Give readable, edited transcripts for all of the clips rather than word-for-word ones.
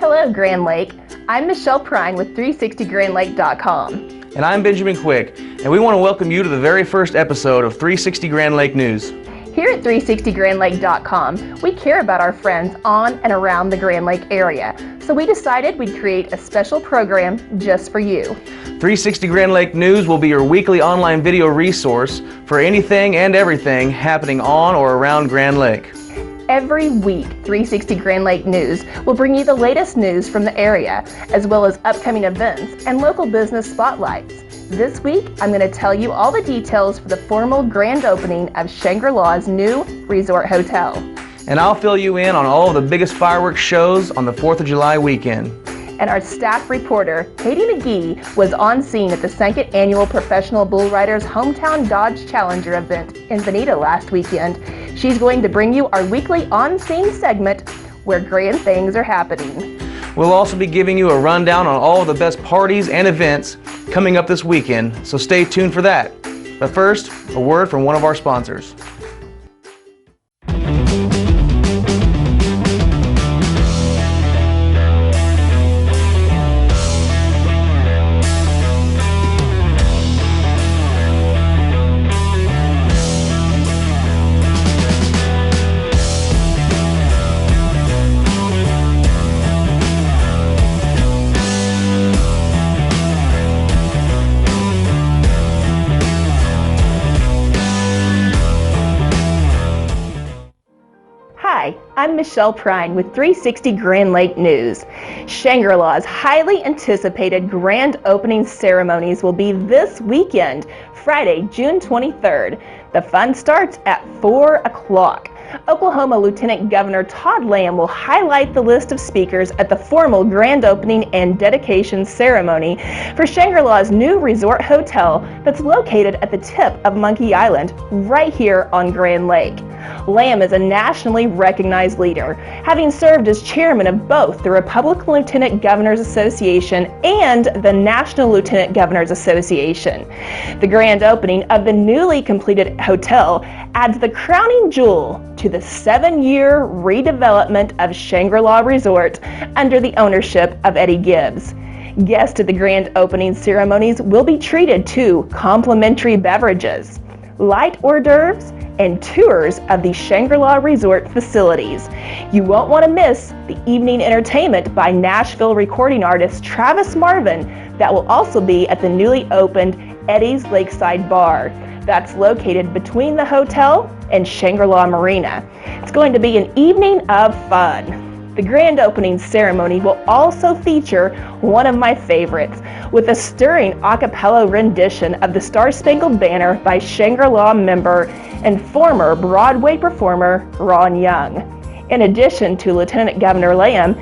Hello, Grand Lake. I'm Michelle Prine with 360grandlake.com. And I'm Benjamin Quick, and we want to welcome you to the very first episode of 360 Grand Lake News. Here at 360grandlake.com, we care about our friends on and around the Grand Lake area, so we decided we'd create a special program just for you. 360 Grand Lake News will be your weekly online video resource for anything and everything happening on or around Grand Lake. Every week, 360 Grand Lake News will bring you the latest news from the area, as well as upcoming events and local business spotlights. This week, I'm going to tell you all the details for the formal grand opening of Shangri-La's new resort hotel. And I'll fill you in on all of the biggest fireworks shows on the 4th of July weekend. And our staff reporter, Katie McGee, was on scene at the 2nd Annual Professional Bull Riders Hometown Dodge Challenger event in Bonita last weekend. She's going to bring you our weekly on-scene segment where grand things are happening. We'll also be giving you a rundown on all of the best parties and events coming up this weekend, so stay tuned for that. But first, a word from one of our sponsors. I'm Michelle Prine with 360 Grand Lake News. Shangri-La's highly anticipated grand opening ceremonies will be this weekend, Friday, June 23rd. The fun starts at 4 o'clock. Oklahoma Lieutenant Governor Todd Lamb will highlight the list of speakers at the formal grand opening and dedication ceremony for Shangri-La's new resort hotel that's located at the tip of Monkey Island, right here on Grand Lake. Lamb is a nationally recognized leader, having served as chairman of both the Republican Lieutenant Governors Association and the National Lieutenant Governors Association. The grand opening of the newly completed hotel adds the crowning jewel to the 7-year redevelopment of Shangri-La Resort under the ownership of Eddie Gibbs. Guests at the grand opening ceremonies will be treated to complimentary beverages, light hors d'oeuvres, and tours of the Shangri-La Resort facilities. You won't want to miss the evening entertainment by Nashville recording artist Travis Marvin that will also be at the newly opened Eddie's Lakeside Bar. That's located between the hotel and Shangri-La Marina. It's going to be an evening of fun. The grand opening ceremony will also feature one of my favorites, with a stirring a cappella rendition of the Star-Spangled Banner by Shangri-La member and former Broadway performer Ron Young. In addition to Lieutenant Governor Lamb,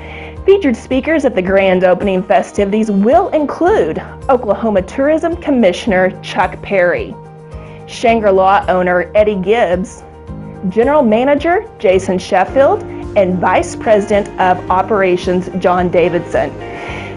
featured speakers at the grand opening festivities will include Oklahoma Tourism Commissioner Chuck Perry, Shangri-La owner Eddie Gibbs, General Manager Jason Sheffield, and Vice President of Operations John Davidson.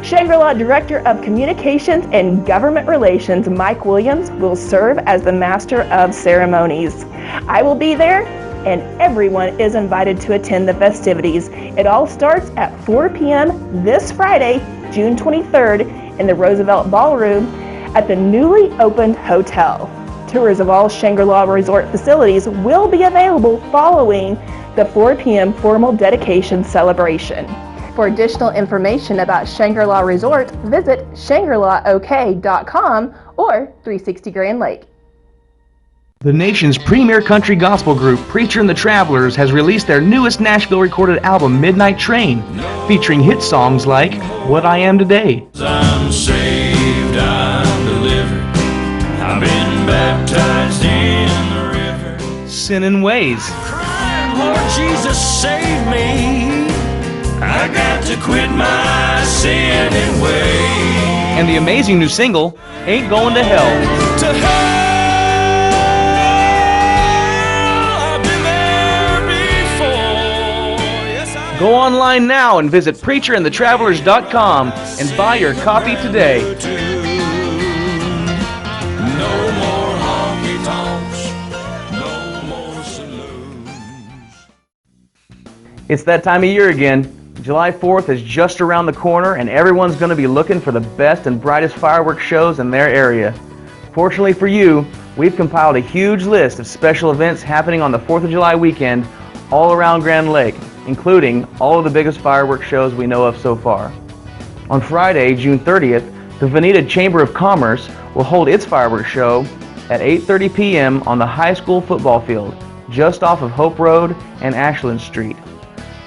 Shangri-La Director of Communications and Government Relations Mike Williams will serve as the Master of Ceremonies. I will be there, and everyone is invited to attend the festivities. It all starts at 4 p.m. this Friday, June 23rd, in the Roosevelt Ballroom at the newly opened hotel. Tours of all Shangri-La Resort facilities will be available following the 4 p.m. formal dedication celebration. For additional information about Shangri-La Resort, visit shangrilaok.com or 360 Grand Lake. The nation's premier country gospel group, Preacher and the Travelers, has released their newest Nashville recorded album, Midnight Train, featuring hit songs like What I Am Today, I'm saved, I'm delivered, I've been baptized in the river, Sin and Ways, crying, Lord Jesus, save me, I got to quit my sin and ways. and the amazing new single, Ain't Going to Hell. To hell, I've been there before. Yes, I Go online now and visit preacherandthetravelers.com and buy your copy today. No more honky tonks, no more saloons. It's that time of year again. July 4th is just around the corner, and everyone's going to be looking for the best and brightest fireworks shows in their area. Fortunately for you, we've compiled a huge list of special events happening on the 4th of July weekend all around Grand Lake, including all of the biggest fireworks shows we know of so far. On Friday, June 30th, the Veneta Chamber of Commerce will hold its fireworks show at 8:30 p.m. on the high school football field, just off of Hope Road and Ashland Street.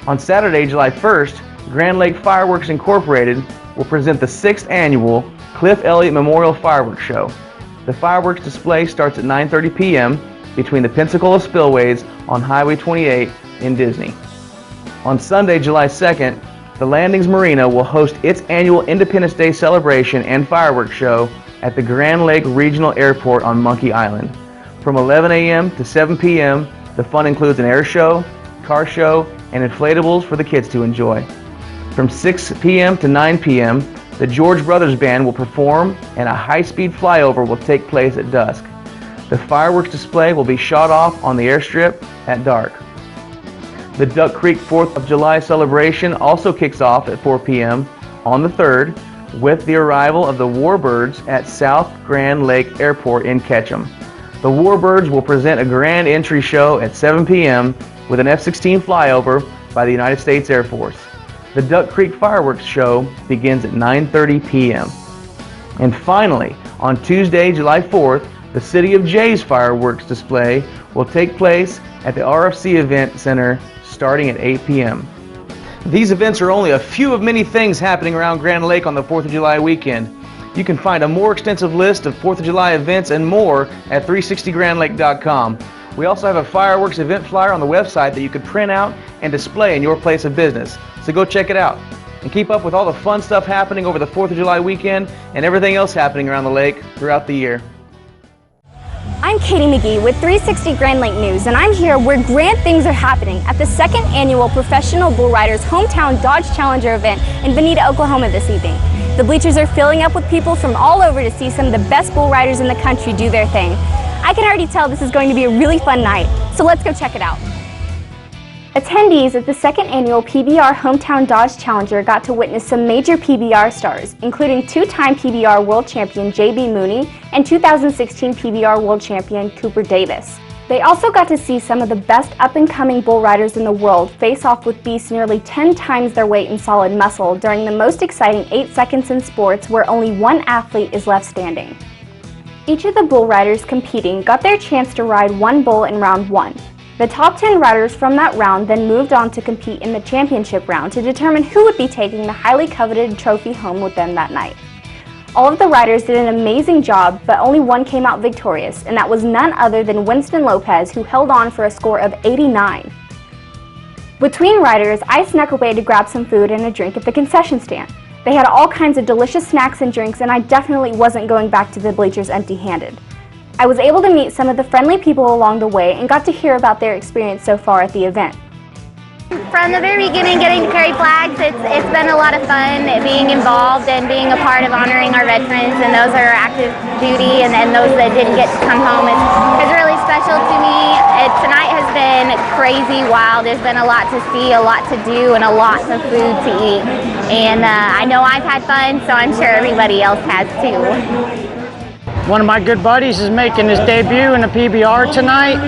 On Saturday, July 1st, Grand Lake Fireworks Incorporated will present the 6th annual Cliff Elliott Memorial Fireworks Show. The fireworks display starts at 9:30 p.m. between the Pensacola Spillways on Highway 28 in Disney. On Sunday, July 2nd, the Landings Marina will host its annual Independence Day celebration and fireworks show at the Grand Lake Regional Airport on Monkey Island. From 11 a.m. to 7 p.m., the fun includes an air show, car show, and inflatables for the kids to enjoy. From 6 p.m. to 9 p.m., the George Brothers Band will perform and a high-speed flyover will take place at dusk. The fireworks display will be shot off on the airstrip at dark. The Duck Creek 4th of July celebration also kicks off at 4 p.m. on the 3rd with the arrival of the Warbirds at South Grand Lake Airport in Ketchum. The Warbirds will present a grand entry show at 7 p.m. with an F-16 flyover by the United States Air Force. The Duck Creek Fireworks Show begins at 9:30 p.m. And finally, on Tuesday, July 4th, the City of Jay's fireworks display will take place at the RFC Event Center starting at 8 p.m. These events are only a few of many things happening around Grand Lake on the 4th of July weekend. You can find a more extensive list of 4th of July events and more at 360grandlake.com. We also have a fireworks event flyer on the website that you could print out and display in your place of business. So go check it out. And keep up with all the fun stuff happening over the 4th of July weekend and everything else happening around the lake throughout the year. I'm Katie McGee with 360 Grand Lake News, and I'm here where grand things are happening at the 2nd annual Professional Bull Riders Hometown Dodge Challenger event in Veneta, Oklahoma this evening. The bleachers are filling up with people from all over to see some of the best bull riders in the country do their thing. I can already tell this is going to be a really fun night, so let's go check it out. Attendees at the 2nd annual PBR Hometown Dodge Challenger got to witness some major PBR stars, including two-time PBR World Champion J.B. Mooney and 2016 PBR World Champion Cooper Davis. They also got to see some of the best up-and-coming bull riders in the world face off with beasts nearly 10 times their weight in solid muscle during the most exciting 8 seconds in sports where only one athlete is left standing. Each of the bull riders competing got their chance to ride one bull in round 1. The top 10 riders from that round then moved on to compete in the championship round to determine who would be taking the highly coveted trophy home with them that night. All of the riders did an amazing job, but only one came out victorious, and that was none other than Winston Lopez, who held on for a score of 89. Between riders, I snuck away to grab some food and a drink at the concession stand. They had all kinds of delicious snacks and drinks, and I definitely wasn't going back to the bleachers empty-handed. I was able to meet some of the friendly people along the way and got to hear about their experience so far at the event. From the very beginning, getting to carry flags, it's been a lot of fun being involved and being a part of honoring our veterans and those that are active duty and those that didn't get to come home. It's really special to me. Tonight has been crazy wild. There's been a lot to see, a lot to do, and a lot of food to eat. And I know I've had fun, so I'm sure everybody else has too. One of my good buddies is making his debut in the PBR tonight,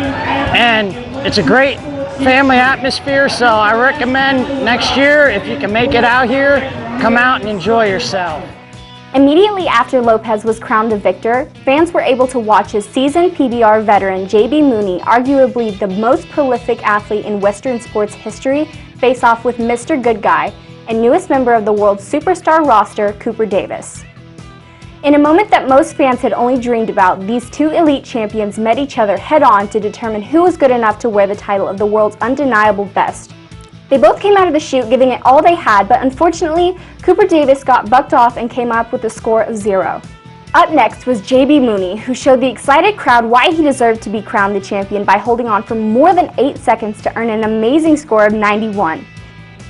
and it's a great family atmosphere, so I recommend next year, if you can make it out here, come out and enjoy yourself. Immediately after Lopez was crowned the victor, fans were able to watch his seasoned PBR veteran J.B. Mooney, arguably the most prolific athlete in Western sports history, face off with Mr. Good Guy and newest member of the world's superstar roster, Cooper Davis. In a moment that most fans had only dreamed about, these two elite champions met each other head-on to determine who was good enough to wear the title of the world's undeniable best. They both came out of the chute giving it all they had, but unfortunately, Cooper Davis got bucked off and came up with a score of 0. Up next was J.B. Mooney, who showed the excited crowd why he deserved to be crowned the champion by holding on for more than 8 seconds to earn an amazing score of 91.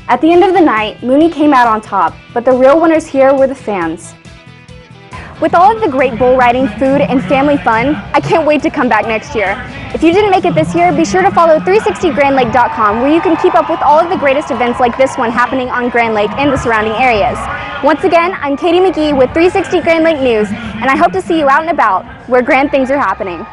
At the end of the night, Mooney came out on top, but the real winners here were the fans. With all of the great bull riding, food, and family fun, I can't wait to come back next year. If you didn't make it this year, be sure to follow 360grandlake.com, where you can keep up with all of the greatest events like this one happening on Grand Lake and the surrounding areas. Once again, I'm Katie McGee with 360 Grand Lake News, and I hope to see you out and about where grand things are happening.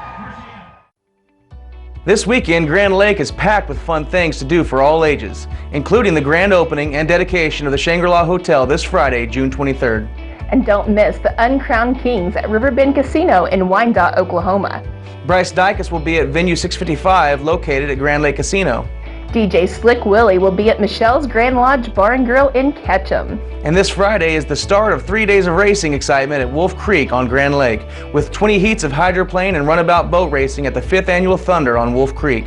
This weekend, Grand Lake is packed with fun things to do for all ages, including the grand opening and dedication of the Shangri-La Hotel this Friday, June 23rd. And don't miss the Uncrowned Kings at Riverbend Casino in Wyandotte, Oklahoma. Bryce Dykes will be at Venue 655, located at Grand Lake Casino. DJ Slick Willie will be at Michelle's Grand Lodge Bar and Grill in Ketchum. And this Friday is the start of 3 days of racing excitement at Wolf Creek on Grand Lake, with 20 heats of hydroplane and runabout boat racing at the 5th Annual Thunder on Wolf Creek.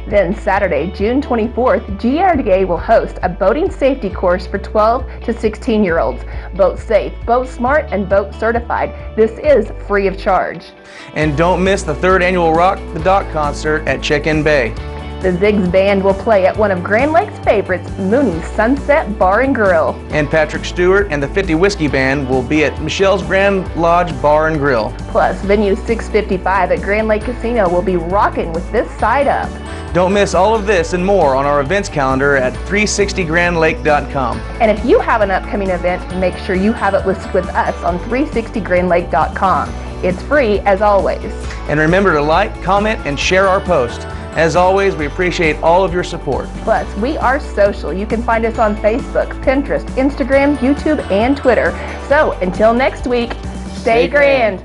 Then Saturday, June 24th, GRDA will host a boating safety course for 12 to 16-year-olds. Boat safe, boat smart, and boat certified. This is free of charge. And don't miss the 3rd Annual Rock the Dock concert at Check-In Bay. The Ziggs Band will play at one of Grand Lake's favorites, Mooney's Sunset Bar and Grill. And Patrick Stewart and the 50 Whiskey Band will be at Michelle's Grand Lodge Bar and Grill. Plus, Venue 655 at Grand Lake Casino will be rocking with this side up. Don't miss all of this and more on our events calendar at 360grandlake.com. And if you have an upcoming event, make sure you have it listed with us on 360grandlake.com. It's free as always. And remember to like, comment, and share our post. As always, we appreciate all of your support. Plus, we are social. You can find us on Facebook, Pinterest, Instagram, YouTube, and Twitter. So, until next week, stay grand.